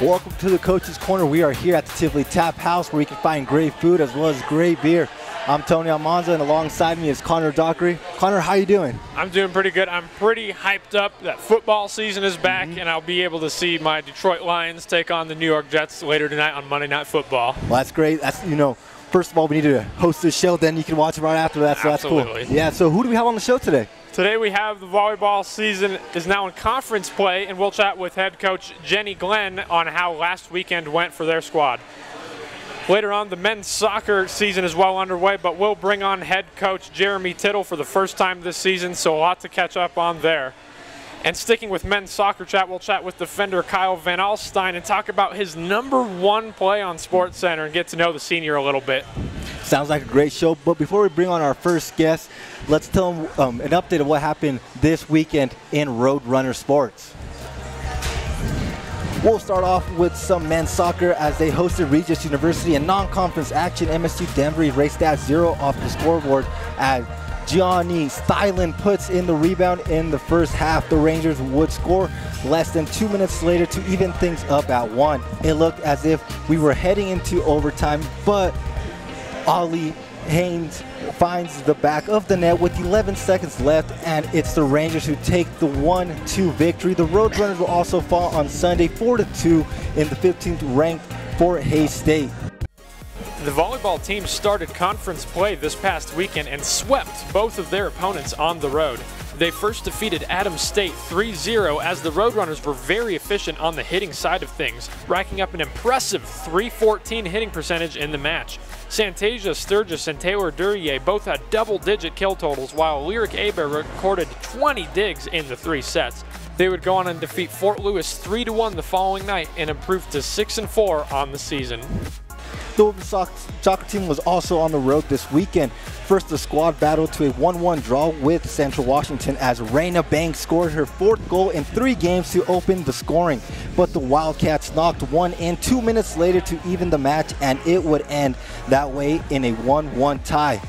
Welcome to the Coach's Corner. We are here at the Tivoli Tap House where you can find great food as well as great beer. I'm Tony Almanza, and alongside me is Connor Dockery. Connor, how you doing? I'm doing pretty good. I'm pretty hyped up that football season is back, and I'll be able to see my Detroit Lions take on the New York Jets later tonight on Monday Night Football. Well, that's great. That's, first of all, we need to host this show, then you can watch it right after that, so Absolutely. That's cool. Yeah, so who do we have on the show today? Today we have the volleyball season is now in conference play, and we'll chat with head coach Jenny Glenn on how last weekend went for their squad. Later on, the men's soccer season is well underway, but we'll bring on head coach Jeremy Tittle for the first time this season, so a lot to catch up on there. And sticking with men's soccer chat, we'll chat with defender Kyle Vanalstine and talk about his #1 play on SportsCenter and get to know the senior a little bit. Sounds like a great show, but before we bring on our first guest, let's tell them an update of what happened this weekend in Roadrunner sports. We'll start off with some men's soccer as they hosted Regis University in non-conference action. MSU Denver raced at 0 off the scoreboard as Gianni Stylen puts in the rebound in the first half. The Rangers would score less than 2 minutes later to even things up at 1. It looked as if we were heading into overtime, but Ollie Haynes finds the back of the net with 11 seconds left, and it's the Rangers who take the 1-2 victory. The Roadrunners will also fall on Sunday 4-2 in the 15th ranked Fort Hays State. The volleyball team started conference play this past weekend and swept both of their opponents on the road. They first defeated Adams State 3-0 as the Roadrunners were very efficient on the hitting side of things, racking up an impressive .314 hitting percentage in the match. Santasia Sturgis and Taylor Duryea both had double-digit kill totals, while Lyric Aber recorded 20 digs in the 3 sets. They would go on and defeat Fort Lewis 3-1 the following night and improve to 6-4 on the season. The women's soccer team was also on the road this weekend. First, the squad battled to a 1-1 draw with Central Washington as Raina Banks scored her 4th goal in 3 games to open the scoring. But the Wildcats knocked one in 2 minutes later to even the match, and it would end that way in a 1-1 tie.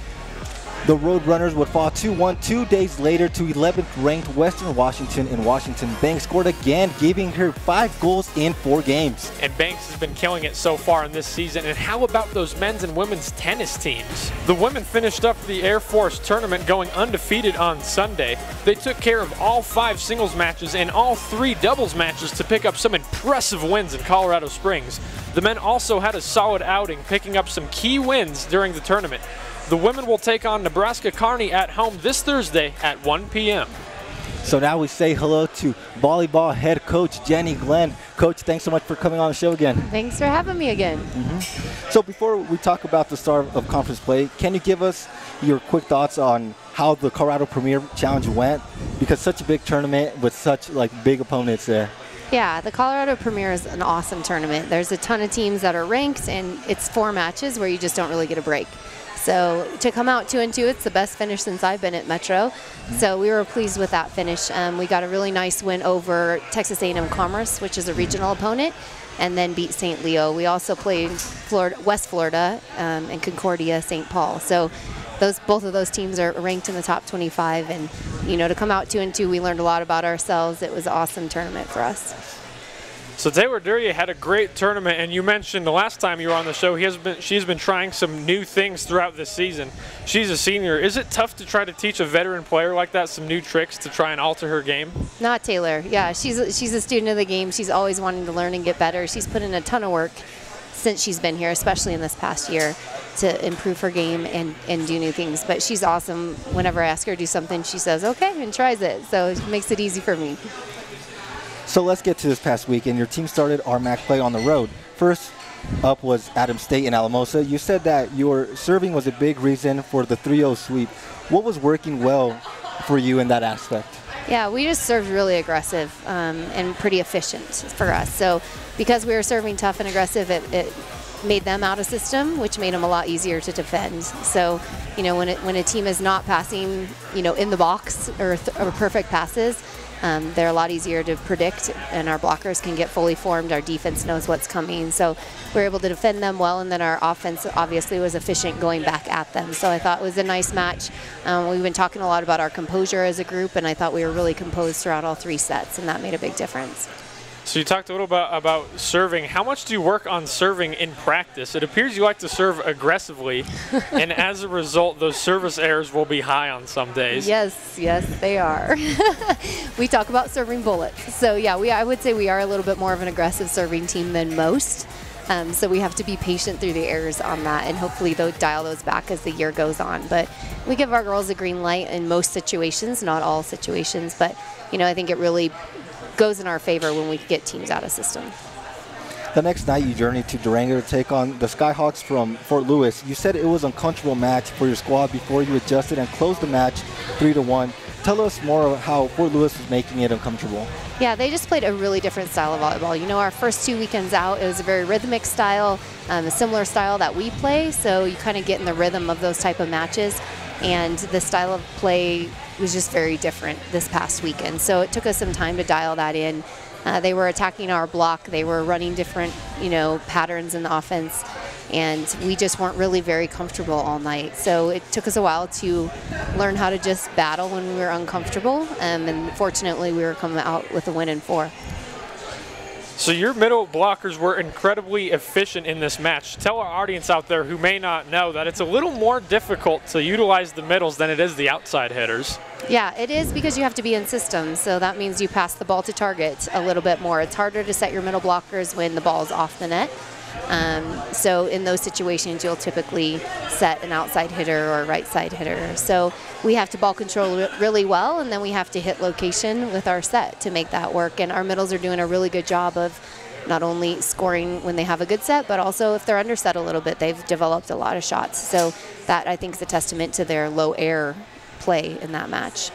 The Roadrunners would fall 2-1 2 days later to 11th ranked Western Washington in Washington. Banks scored again, giving her 5 goals in 4 games. And Banks has been killing it so far in this season. And how about those men's and women's tennis teams? The women finished up the Air Force tournament going undefeated on Sunday. They took care of all 5 singles matches and all 3 doubles matches to pick up some impressive wins in Colorado Springs. The men also had a solid outing, picking up some key wins during the tournament. The women will take on Nebraska Kearney at home this Thursday at 1 p.m. So now we say hello to volleyball head coach Jenny Glenn. Coach, thanks so much for coming on the show again. Thanks for having me again. So before we talk about the start of conference play, can you give us your quick thoughts on how the Colorado Premier Challenge went? Because such a big tournament with such big opponents there. Yeah, the Colorado Premier is an awesome tournament. There's a ton of teams that are ranked, and it's 4 matches where you just don't really get a break. So to come out 2-2, it's the best finish since I've been at Metro. So we were pleased with that finish. We got a really nice win over Texas A&M Commerce, which is a regional opponent, and then beat St. Leo. We also played West Florida and Concordia St. Paul. So both of those teams are ranked in the top 25. And to come out 2-2, we learned a lot about ourselves. It was an awesome tournament for us. So Taylor Duryea had a great tournament, and you mentioned the last time you were on the show, she's been trying some new things throughout this season. She's a senior. Is it tough to try to teach a veteran player like that some new tricks to try and alter her game? Not Taylor. Yeah, she's a student of the game. She's always wanting to learn and get better. She's put in a ton of work since she's been here, especially in this past year, to improve her game and do new things. But she's awesome. Whenever I ask her to do something, she says, okay, and tries it. So it makes it easy for me. So let's get to this past weekend. Your team started RMAC play on the road. First up was Adams State in Alamosa. You said that your serving was a big reason for the 3-0 sweep. What was working well for you in that aspect? Yeah, we just served really aggressive and pretty efficient for us. So because we were serving tough and aggressive, it made them out of system, which made them a lot easier to defend. So, when a team is not passing, in the box or perfect passes, they're a lot easier to predict, and our blockers can get fully formed. Our defense knows what's coming. So we're able to defend them well, and then our offense obviously was efficient going back at them. So I thought it was a nice match. We've been talking a lot about our composure as a group, and I thought we were really composed throughout all 3 sets, and that made a big difference. So you talked a little bit about serving. How much do you work on serving in practice? It appears you like to serve aggressively, and as a result, those service errors will be high on some days. Yes, they are. We talk about serving bullets. So yeah, I would say we are a little bit more of an aggressive serving team than most. So we have to be patient through the errors on that, and hopefully they'll dial those back as the year goes on. But we give our girls a green light in most situations, not all situations, but I think it really goes in our favor when we get teams out of system. The next night you journeyed to Durango to take on the Skyhawks from Fort Lewis. You said it was an uncomfortable match for your squad before you adjusted and closed the match 3-1. Tell us more about how Fort Lewis was making it uncomfortable. Yeah, they just played a really different style of volleyball. Our first 2 weekends out, it was a very rhythmic style, a similar style that we play, so you kind of get in the rhythm of those type of matches. And the style of play was just very different this past weekend. So it took us some time to dial that in. They were attacking our block. They were running different, patterns in the offense. And we just weren't really very comfortable all night. So it took us a while to learn how to just battle when we were uncomfortable. And fortunately, we were coming out with a win in 4. So your middle blockers were incredibly efficient in this match. Tell our audience out there who may not know that it's a little more difficult to utilize the middles than it is the outside hitters. Yeah, it is, because you have to be in system. So that means you pass the ball to target a little bit more. It's harder to set your middle blockers when the ball is off the net. So in those situations, you'll typically set an outside hitter or a right side hitter. So we have to ball control really well, and then we have to hit location with our set to make that work. And our middles are doing a really good job of not only scoring when they have a good set, but also if they're underset a little bit, they've developed a lot of shots. So that, I think, is a testament to their low air play in that match.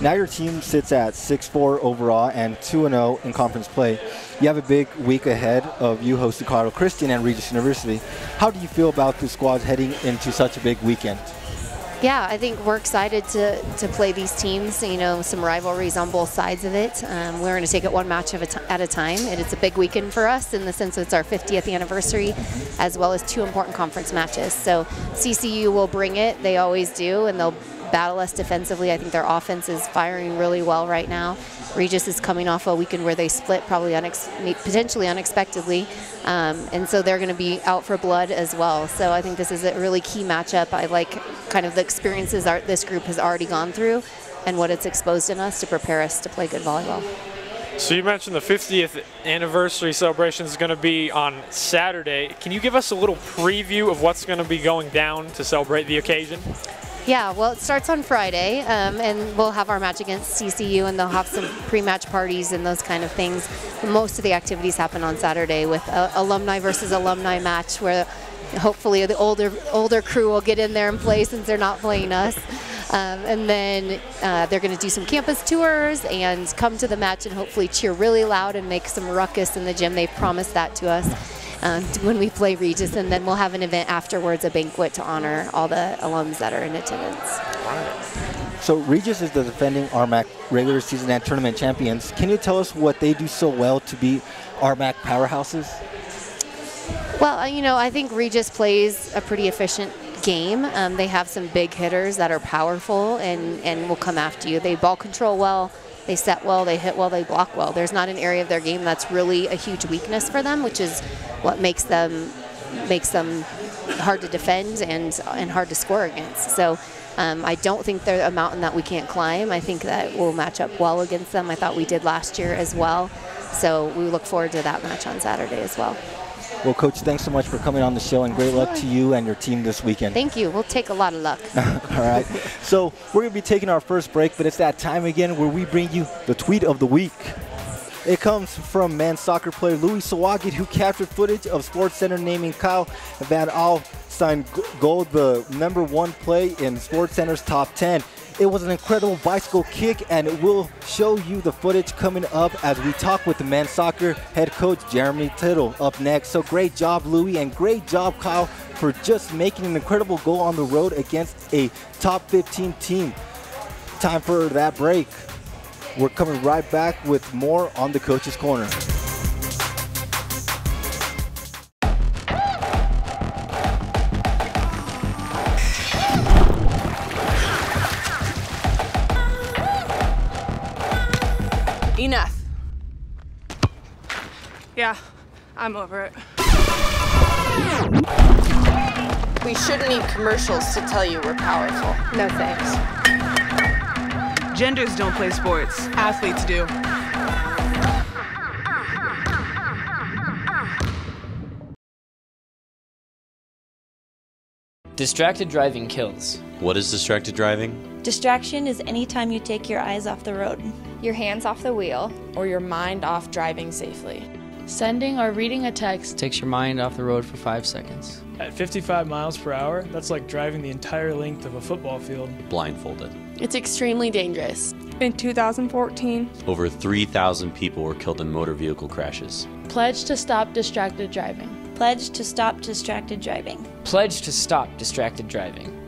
Now your team sits at 6-4 overall and 2-0 in conference play. You have a big week ahead of you hosting Colorado Christian and Regis University. How do you feel about the squads heading into such a big weekend? Yeah, I think we're excited to play these teams, some rivalries on both sides of it. We're going to take it one match at a time, and it's a big weekend for us in the sense that it's our 50th anniversary, as well as 2 important conference matches. So CCU will bring it, they always do, and they'll battle us defensively. I think their offense is firing really well right now. Regis is coming off a weekend where they split probably potentially unexpectedly, and so they're going to be out for blood as well. So I think this is a really key matchup. I like kind of the experiences this group has already gone through and what it's exposed in us to prepare us to play good volleyball. So you mentioned the 50th anniversary celebration is going to be on Saturday. Can you give us a little preview of what's going to be going down to celebrate the occasion? Yeah, well, it starts on Friday, and we'll have our match against CCU, and they'll have some pre-match parties and those kind of things. Most of the activities happen on Saturday with alumni versus alumni match, where hopefully the older crew will get in there and play since they're not playing us. And then they're going to do some campus tours and come to the match and hopefully cheer really loud and make some ruckus in the gym. They've promised that to us. When we play Regis, and then we'll have an event afterwards, a banquet to honor all the alums that are in attendance. So Regis is the defending RMAC regular season and tournament champions. Can you tell us what they do so well to be RMAC powerhouses? Well, I think Regis plays a pretty efficient game. They have some big hitters that are powerful and will come after you. They ball control well. They set well, they hit well, they block well. There's not an area of their game that's really a huge weakness for them, which is what makes them hard to defend and hard to score against. So I don't think they're a mountain that we can't climb. I think that we'll match up well against them. I thought we did last year as well. So we look forward to that match on Saturday as well. Well, Coach, thanks so much for coming on the show, and great luck to you and your team this weekend. Thank you. We'll take a lot of luck. All right. So we're going to be taking our first break, but it's that time again where we bring you the tweet of the week. It comes from men's soccer player Louis Sawagit, who captured footage of SportsCenter naming Kyle Vanalstine gold the #1 play in SportsCenter's top 10. It was an incredible bicycle kick, and we'll show you the footage coming up as we talk with the men's soccer head coach Jeremy Tittle up next. So great job, Louis, and great job, Kyle, for just making an incredible goal on the road against a top 15 team. Time for that break. We're coming right back with more on the Coach's Corner. Enough. I'm over it. We shouldn't need commercials to tell you we're powerful. No thanks. Genders don't play sports. Athletes do. Distracted driving kills. What is distracted driving? Distraction is any time you take your eyes off the road. Your hands off the wheel. Or your mind off driving safely. Sending or reading a text Takes your mind off the road for 5 seconds. At 55 miles per hour, that's like driving the entire length of a football field. Blindfolded. It's extremely dangerous. In 2014, Over 3,000 people were killed in motor vehicle crashes. Pledge to stop distracted driving. Pledge to stop distracted driving. Pledge to stop distracted driving.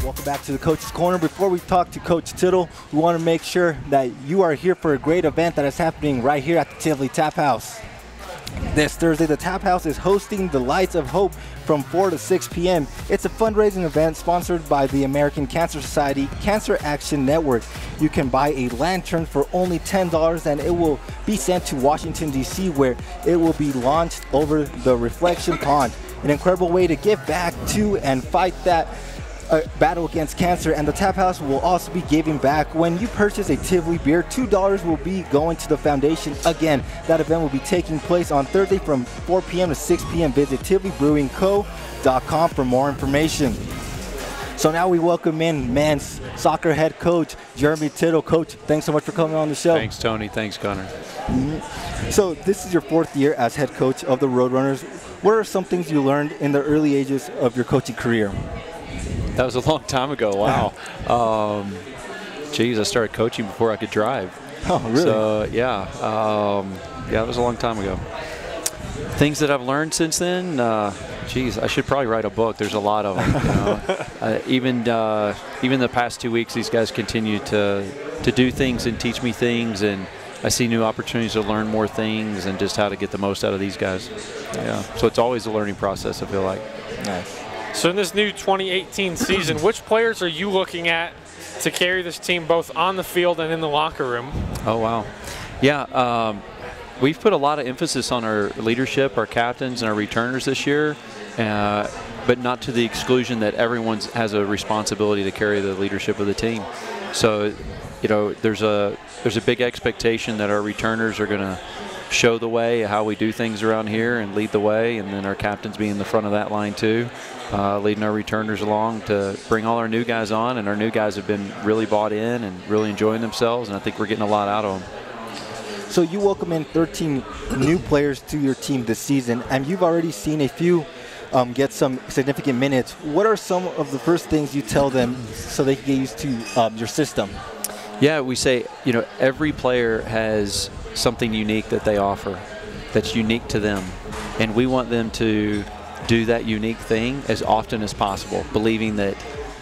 Welcome back to the Coach's Corner. Before we talk to Coach Tittle, we want to make sure that you are here for a great event that is happening right here at the Tivoli Tap House. This Thursday, the Tap House is hosting the Lights of Hope from 4 to 6 p.m. It's a fundraising event sponsored by the American Cancer Society Cancer Action Network. You can buy a lantern for only $10 and it will be sent to Washington, D.C., where it will be launched over the Reflection Pond. An incredible way to give back to and fight that battle against cancer. And the Tap House will also be giving back. When you purchase a Tivoli beer, $2 will be going to the foundation. Again, that event will be taking place on Thursday from 4 p.m. to 6 p.m. Visit TivoliBrewingCo.com for more information. So now we welcome in men's soccer head coach Jeremy Tittle. Coach, thanks so much for coming on the show. Thanks, Tony. Thanks, Connor. So this is your 4th year as head coach of the Roadrunners. What are some things you learned in the early ages of your coaching career? That was a long time ago. Wow. Geez, I started coaching before I could drive. Oh, really? So, yeah. Yeah, it was a long time ago. Things that I've learned since then, geez, I should probably write a book. There's a lot of them. You know? Even the past 2 weeks, these guys continue to do things and teach me things, and I see new opportunities to learn more things and just how to get the most out of these guys. Yeah. So it's always a learning process, I feel like. Nice. So in this new 2018 season, which players are you looking at to carry this team both on the field and in the locker room? Oh, wow. Yeah, we've put a lot of emphasis on our leadership, our captains, and our returners this year, but not to the exclusion that everyone has a responsibility to carry the leadership of the team. So, you know, there's a big expectation that our returners are going to show the way, how we do things around here, and lead the way, and then our captains being in the front of that line too, leading our returners along to bring all our new guys on, and our new guys have been really bought in and really enjoying themselves, and I think we're getting a lot out of them. So you welcome in 13 new players to your team this season, and you've already seen a few get some significant minutes. What are some of the first things you tell them so they can get used to your system? Yeah, we say, you know, every player has something unique that they offer that's unique to them, and we want them to do that unique thing as often as possible, believing that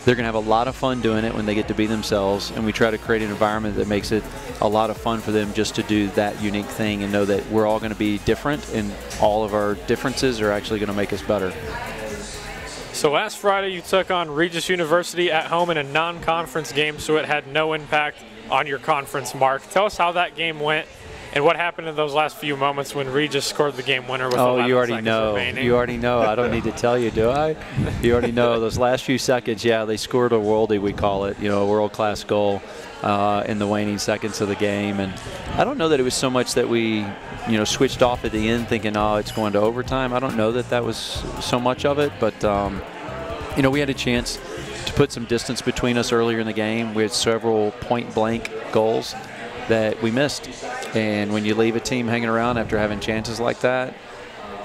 they're going to have a lot of fun doing it when they get to be themselves, and we try to create an environment that makes it a lot of fun for them just to do that unique thing and know that we're all going to be different, and all of our differences are actually going to make us better. So last Friday you took on Regis University at home in a non-conference game, so it had no impact on your conference mark. Tell us how that game went and what happened in those last few moments when Regis scored the game winner with 11 you already seconds know. remaining. You already know. I don't need to tell you, do I? You already know. Those last few seconds, yeah, they scored a worldie, we call it, you know, a world-class goal in the waning seconds of the game. And I don't know that it was so much that we, you know, switched off at the end thinking, oh, it's going to overtime. I don't know that that was so much of it, but, you know, we had a chance to put some distance between us earlier in the game. We had several point-blank goals that we missed. And when you leave a team hanging around after having chances like that,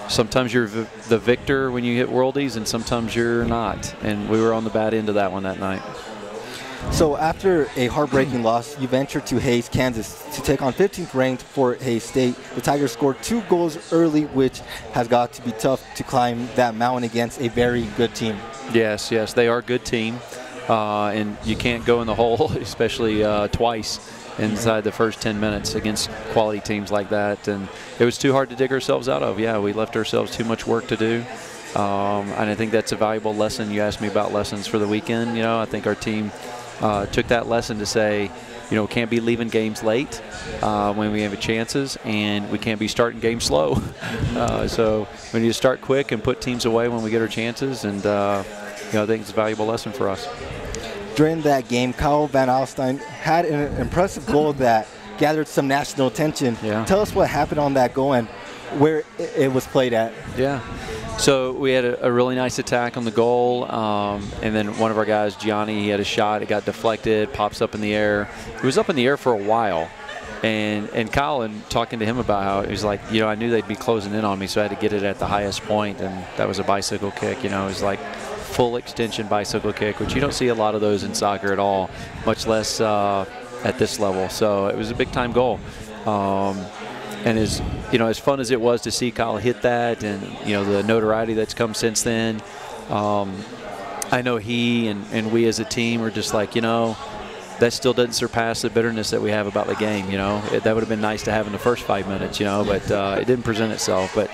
sometimes you're the victor when you hit worldies, and sometimes you're not. And we were on the bad end of that one that night. So after a heartbreaking loss, you ventured to Hays, Kansas to take on 15th ranked Fort Hays State. The Tigers scored 2 goals early, which has got to be tough to climb that mountain against a very good team. Yes, yes, they are a good team. And you can't go in the hole, especially twice inside the first 10 minutes against quality teams like that. And it was too hard to dig ourselves out of. Yeah, we left ourselves too much work to do. And I think that's a valuable lesson. You asked me about lessons for the weekend. You know, I think our team took that lesson to say, can't be leaving games late when we have chances, and we can't be starting games slow. So we need to start quick and put teams away when we get our chances, and I think it's a valuable lesson for us. During that game, Kyle Vanalstine had an impressive goal that gathered some national attention. Yeah. Tell us what happened on that goal and where it was played at. Yeah. So we had a really nice attack on the goal, and then one of our guys, Gianni, he had a shot. It got deflected, pops up in the air. It was up in the air for a while. And Kyle, and talking to him about how he was like, I knew they'd be closing in on me, so I had to get it at the highest point, and that was a bicycle kick. It was like full extension bicycle kick, which you don't see a lot of those in soccer at all, much less at this level. So it was a big time goal. And as fun as it was to see Kyle hit that, and the notoriety that's come since then, I know he and we as a team are just like, that still doesn't surpass the bitterness that we have about the game. That would have been nice to have in the first 5 minutes, but it didn't present itself. But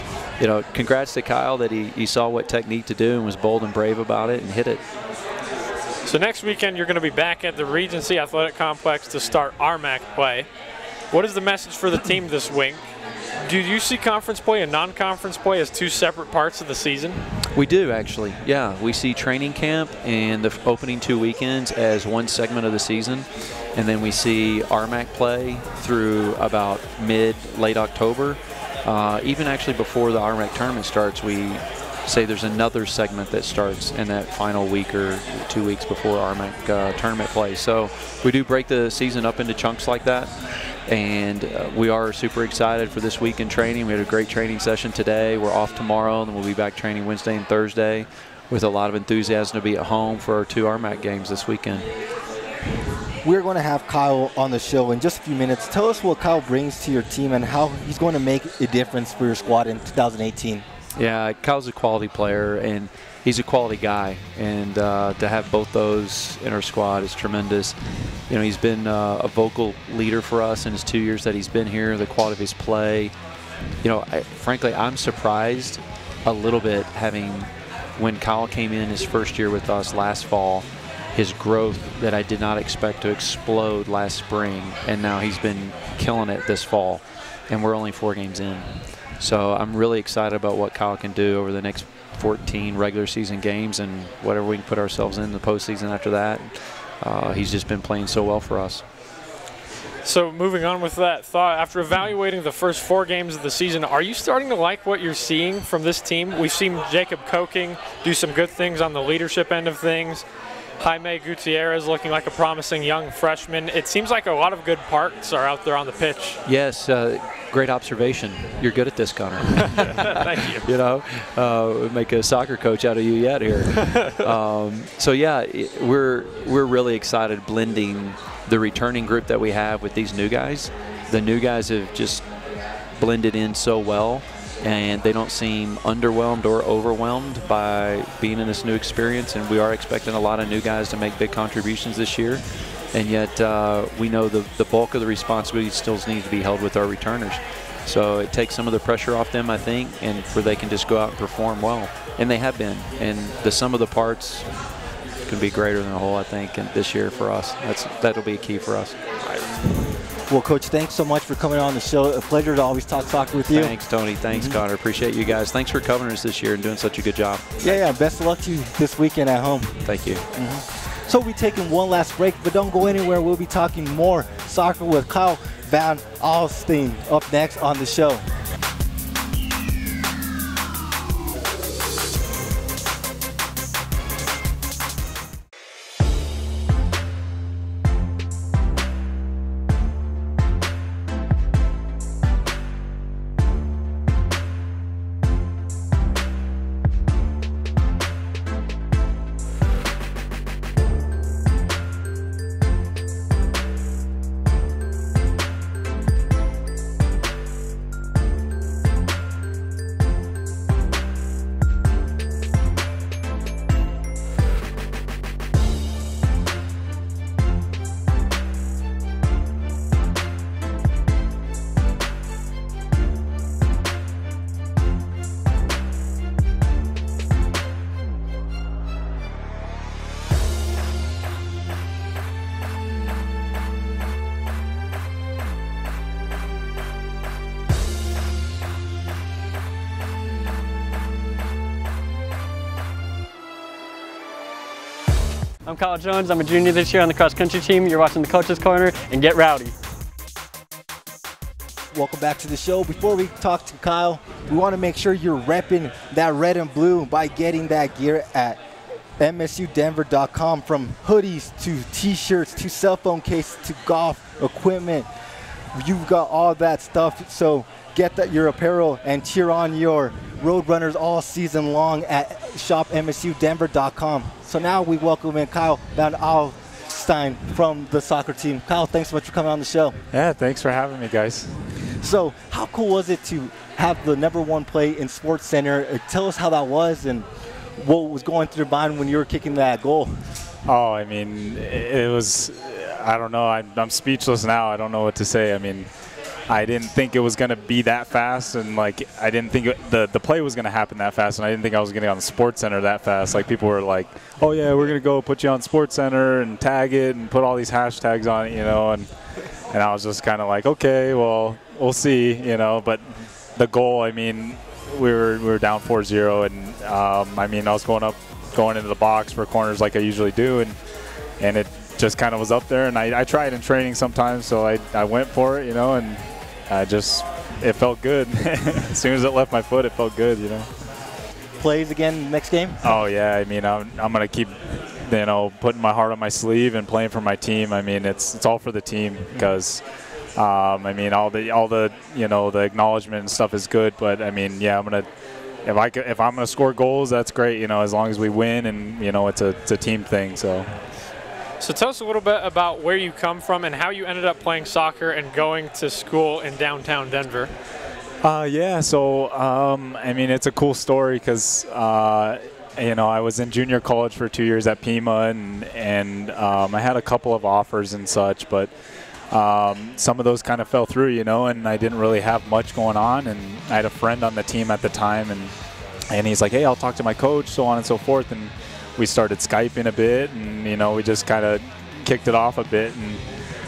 congrats to Kyle that he saw what technique to do and was bold and brave about it and hit it. So next weekend you're going to be back at the Regency Athletic Complex to start RMAC play. What is the message for the team this week? Do you see conference play and non-conference play as two separate parts of the season? We do, actually. Yeah, we see training camp and the opening 2 weekends as one segment of the season, and then we see RMAC play through about late October. Even actually before the RMAC tournament starts, we say there's another segment that starts in that final week or 2 weeks before RMAC tournament play. So we do break the season up into chunks like that. And we are super excited for this week in training. We had a great training session today. We're off tomorrow, and we'll be back training Wednesday and Thursday with a lot of enthusiasm to be at home for our 2 RMAC games this weekend. We're going to have Kyle on the show in just a few minutes. Tell us what Kyle brings to your team and how he's going to make a difference for your squad in 2018. Yeah, Kyle's a quality player, and he's a quality guy, and to have both those in our squad is tremendous. He's been a vocal leader for us in his 2 years that he's been here, the quality of his play. Frankly, I'm surprised a little bit when Kyle came in his first year with us last fall, his growth that I did not expect to explode last spring, and now he's been killing it this fall, and we're only 4 games in. So I'm really excited about what Kyle can do over the next 14 regular season games and whatever we can put ourselves in the postseason after that. He's just been playing so well for us. So moving on with that thought, after evaluating the first 4 games of the season, are you starting to like what you're seeing from this team? We've seen Jacob Koking do some good things on the leadership end of things. Jaime Gutierrez looking like a promising young freshman. It seems like a lot of good parts are out there on the pitch. Yes, great observation. You're good at this, Connor. Thank you. Make a soccer coach out of you yet here. So yeah, we're really excited blending the returning group that we have with these new guys. The new guys have just blended in so well, and they don't seem underwhelmed or overwhelmed by being in this new experience, and we are expecting a lot of new guys to make big contributions this year, and yet we know the bulk of the responsibility still needs to be held with our returners. So it takes some of the pressure off them, I think, and where they can just go out and perform well, and they have been, and the sum of the parts can be greater than the whole, I think, and this year for us. That'll be a key for us. Well, Coach, thanks so much for coming on the show. A pleasure to always talk soccer with you. Thanks, Tony. Thanks, Connor. Appreciate you guys. Thanks for covering us this year and doing such a good job. Yeah. Best of luck to you this weekend at home. Thank you. So we'll be taking one last break, but don't go anywhere. We'll be talking more soccer with Kyle Vanalstine up next on the show. I'm Kyle Jones. I'm a junior this year on the cross country team. You're watching the Coach's Corner, and get rowdy. Welcome back to the show. Before we talk to Kyle, we want to make sure you're repping that red and blue by getting that gear at MSUdenver.com. From hoodies to t-shirts to cell phone cases to golf equipment, you've got all that stuff. So get that your apparel and cheer on your Roadrunners all season long at shopmsudenver.com. So now we welcome in Kyle Vanalstine from the soccer team. Kyle, thanks so much for coming on the show. Yeah, thanks for having me, guys. So how cool was it to have the #1 play in SportsCenter? Tell us how that was and what was going through your mind when you were kicking that goal. Oh, I mean, it was, I don't know, I'm speechless now. I don't know what to say. I mean, I didn't think it was going to be that fast, and like I didn't think the play was going to happen that fast, and I didn't think I was going to get on the SportsCenter that fast. Like people were like, "Oh yeah, we're going to go put you on SportsCenter and tag it and put all these hashtags on it," you know, and I was just kind of like, "Okay, well, we'll see," you know. But the goal, I mean, we were down 4-0, and I mean, I was going into the box for corners like I usually do, and it just kind of was up there, and I tried in training sometimes, so I went for it, you know, and it felt good. As soon as it left my foot, it felt good, you know. Plays again next game? Oh yeah, I mean, I'm gonna keep, you know, putting my heart on my sleeve and playing for my team. I mean, it's all for the team because, I mean, all the you know, the acknowledgement and stuff is good, but I mean, yeah, if I'm gonna score goals, that's great, you know, as long as we win, and you know, it's a team thing. So tell us a little bit about where you come from and how you ended up playing soccer and going to school in downtown Denver. Yeah, so I mean, it's a cool story because you know, I was in junior college for 2 years at Pima, and I had a couple of offers and such, but some of those kind of fell through, you know, and I didn't really have much going on, and I had a friend on the team at the time, and he's like, "Hey, I'll talk to my coach," so on and so forth, and we started Skyping a bit, and you know, we just kind of kicked it off a bit, and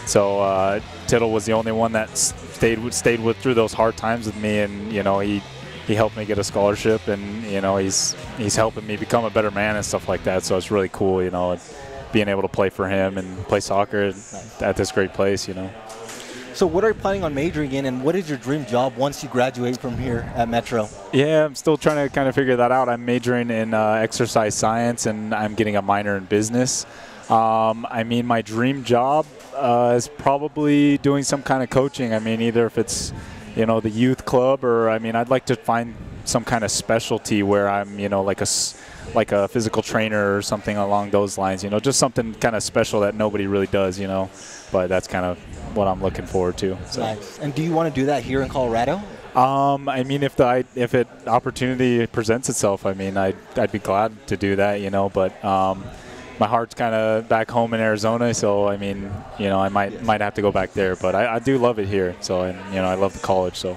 so Tittle was the only one that stayed with through those hard times with me, and you know, he helped me get a scholarship, and you know, he's helping me become a better man and stuff like that. So it's really cool, you know, being able to play for him and play soccer at this great place, you know. So what are you planning on majoring in, and what is your dream job once you graduate from here at Metro? Yeah, I'm still trying to kind of figure that out. I'm majoring in exercise science, and I'm getting a minor in business. I mean, my dream job is probably doing some kind of coaching. I mean, either if it's, you know, the youth club, or I mean, I'd like to find some kind of specialty where I'm, you know, like a physical trainer or something along those lines, you know, just something kind of special that nobody really does, you know. But that's kind of what I'm looking forward to. So. Nice. And do you want to do that here in Colorado? I mean, if opportunity presents itself, I mean, I'd be glad to do that, you know. But my heart's kind of back home in Arizona, so I mean, you know, I might have to go back there. But I do love it here, so you know, I love the college, so.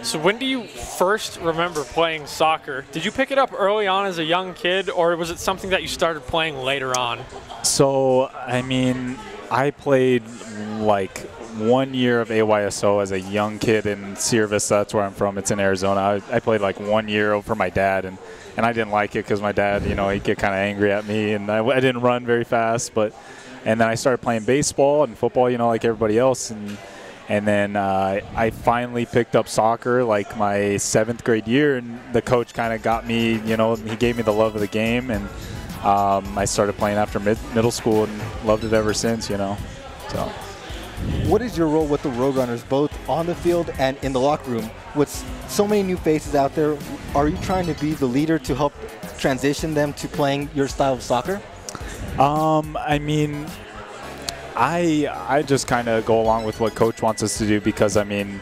So when do you first remember playing soccer? Did you pick it up early on as a young kid, or was it something that you started playing later on? So, I mean, I played like 1 year of AYSO as a young kid in Sierra Vista. That's where I'm from. It's in Arizona. I played like 1 year for my dad, and I didn't like it because my dad, you know, he'd get kind of angry at me, and I didn't run very fast. And then I started playing baseball and football, you know, like everybody else, and then I finally picked up soccer like my 7th grade year, and the coach kind of got me, you know, he gave me the love of the game, and I started playing after middle school and loved it ever since, you know. So. What is your role with the Roadrunners, both on the field and in the locker room? With so many new faces out there, are you trying to be the leader to help transition them to playing your style of soccer? I mean, I just kind of go along with what Coach wants us to do because, I mean,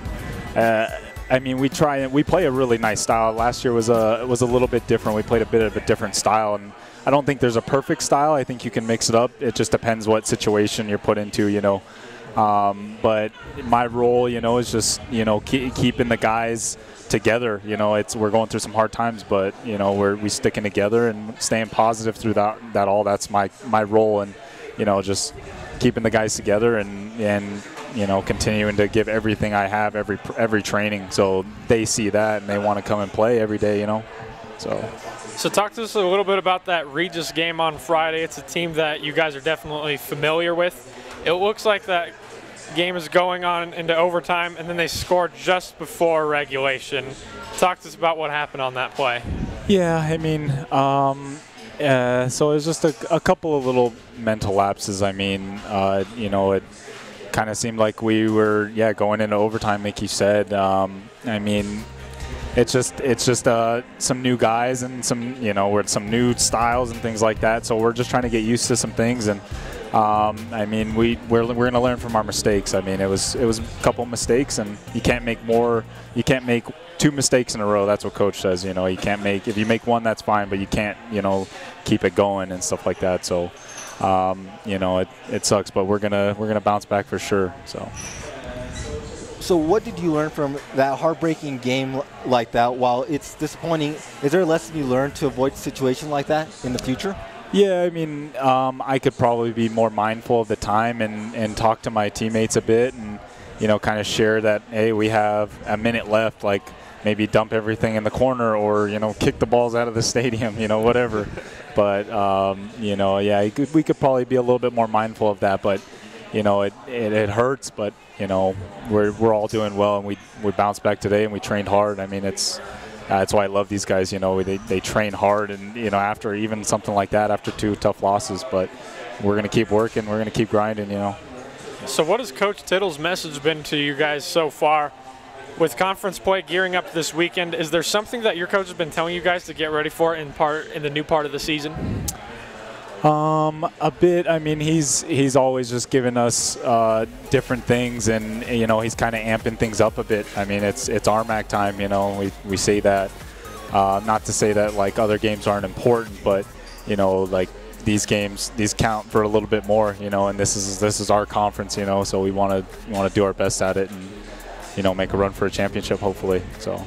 we play a really nice style. Last year was a little bit different. We played a bit of a different style, and I don't think there's a perfect style. I think you can mix it up. It just depends what situation you're put into, you know. But my role, you know, is just, you know, keeping the guys together. You know, we're going through some hard times, but you know, we sticking together and staying positive through that all. That's my role, and you know, just keeping the guys together and you know, continuing to give everything I have every training, so they see that and they want to come and play every day, you know. So talk to us a little bit about that Regis game on Friday. It's a team that you guys are definitely familiar with. It looks like that game is going on into overtime, and then they scored just before regulation. Talk to us about what happened on that play. Yeah, I mean, so it was just a couple of little mental lapses. I mean, you know, it kind of seemed like we were, going into overtime, like you said. I mean, it's just some new guys and with some new styles and things like that. So we're just trying to get used to some things, and I mean, we're going to learn from our mistakes. I mean, it was a couple mistakes, and you can't make 2 mistakes in a row. That's what coach says. You know, you can't make, if you make 1, that's fine, but you can't, keep it going and stuff like that. So, you know, it sucks, but we're gonna bounce back for sure. So what did you learn from that heartbreaking game like that? While it's disappointing, is there a lesson you learned to avoid a situation like that in the future? Yeah, I mean, I could probably be more mindful of the time and talk to my teammates a bit and, kind of share that, hey, we have a minute left, like maybe dump everything in the corner or, kick the balls out of the stadium, whatever. But, we could probably be a little bit more mindful of that. But, it hurts, but, we're all doing well, and we bounced back today and we trained hard. I mean, that's why I love these guys. They train hard, and after even something like that, after 2 tough losses, but we're going to keep working. We're going to keep grinding. So, what has Coach Tittle's message been to you guys so far with conference play gearing up this weekend? Is there something that your coach has been telling you guys to get ready for in the new part of the season? A bit. I mean, he's always just given us different things, and he's kind of amping things up a bit. I mean, it's RMAC time. We say that, not to say that like other games aren't important, but like these games, these count for a little bit more. And this is our conference. So we want to do our best at it and make a run for a championship, hopefully. So.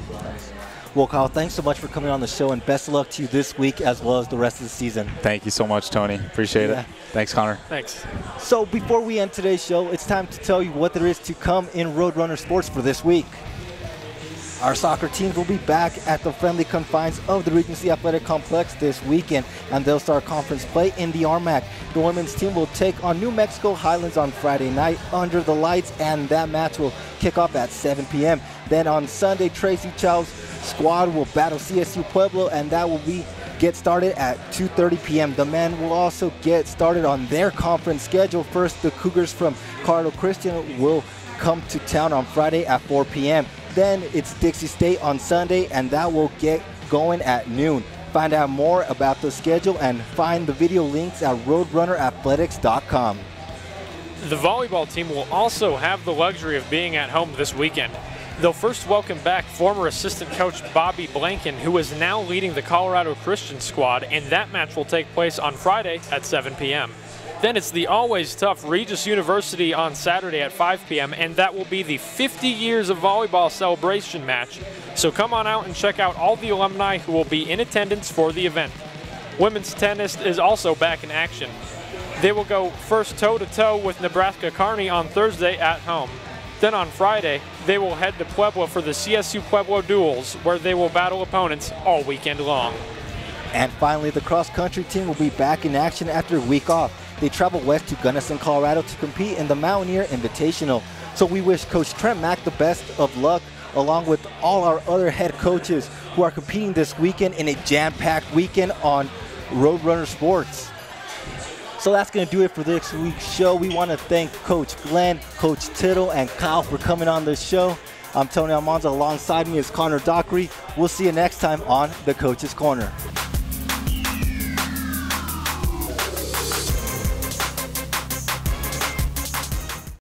Well, Kyle, thanks so much for coming on the show, and best of luck to you this week as well as the rest of the season. Thank you so much, Tony. Appreciate it. Thanks, Connor. Thanks. So before we end today's show, it's time to tell you what there is to come in Roadrunner Sports for this week. Our soccer teams will be back at the friendly confines of the Regency Athletic Complex this weekend, and they'll start conference play in the RMAC. The women's team will take on New Mexico Highlands on Friday night under the lights, and that match will kick off at 7 p.m. Then on Sunday, Tracy Chow's squad will battle CSU Pueblo, and that will get started at 2:30 p.m. The men will also get started on their conference schedule. First, the Cougars from Colorado Christian will come to town on Friday at 4 p.m. Then it's Dixie State on Sunday, and that will get going at noon. Find out more about the schedule and find the video links at roadrunnerathletics.com. The volleyball team will also have the luxury of being at home this weekend. They'll first welcome back former assistant coach Bobby Blanken, who is now leading the Colorado Christian squad, and that match will take place on Friday at 7 p.m. Then it's the always tough Regis University on Saturday at 5 p.m., and that will be the 50 years of volleyball celebration match. So come on out and check out all the alumni who will be in attendance for the event. Women's tennis is also back in action. They will go first toe-to-toe with Nebraska Kearney on Thursday at home. Then on Friday, they will head to Pueblo for the CSU Pueblo duels, where they will battle opponents all weekend long. And finally, the cross-country team will be back in action after a week off. They travel west to Gunnison, Colorado to compete in the Mountaineer Invitational. So we wish Coach Trent Mack the best of luck, along with all our other head coaches who are competing this weekend in a jam-packed weekend on Roadrunner Sports. So that's going to do it for this week's show. We want to thank Coach Glenn, Coach Tittle, and Kyle for coming on the show. I'm Tony Almanza. Alongside me is Connor Dockery. We'll see you next time on The Coach's Corner.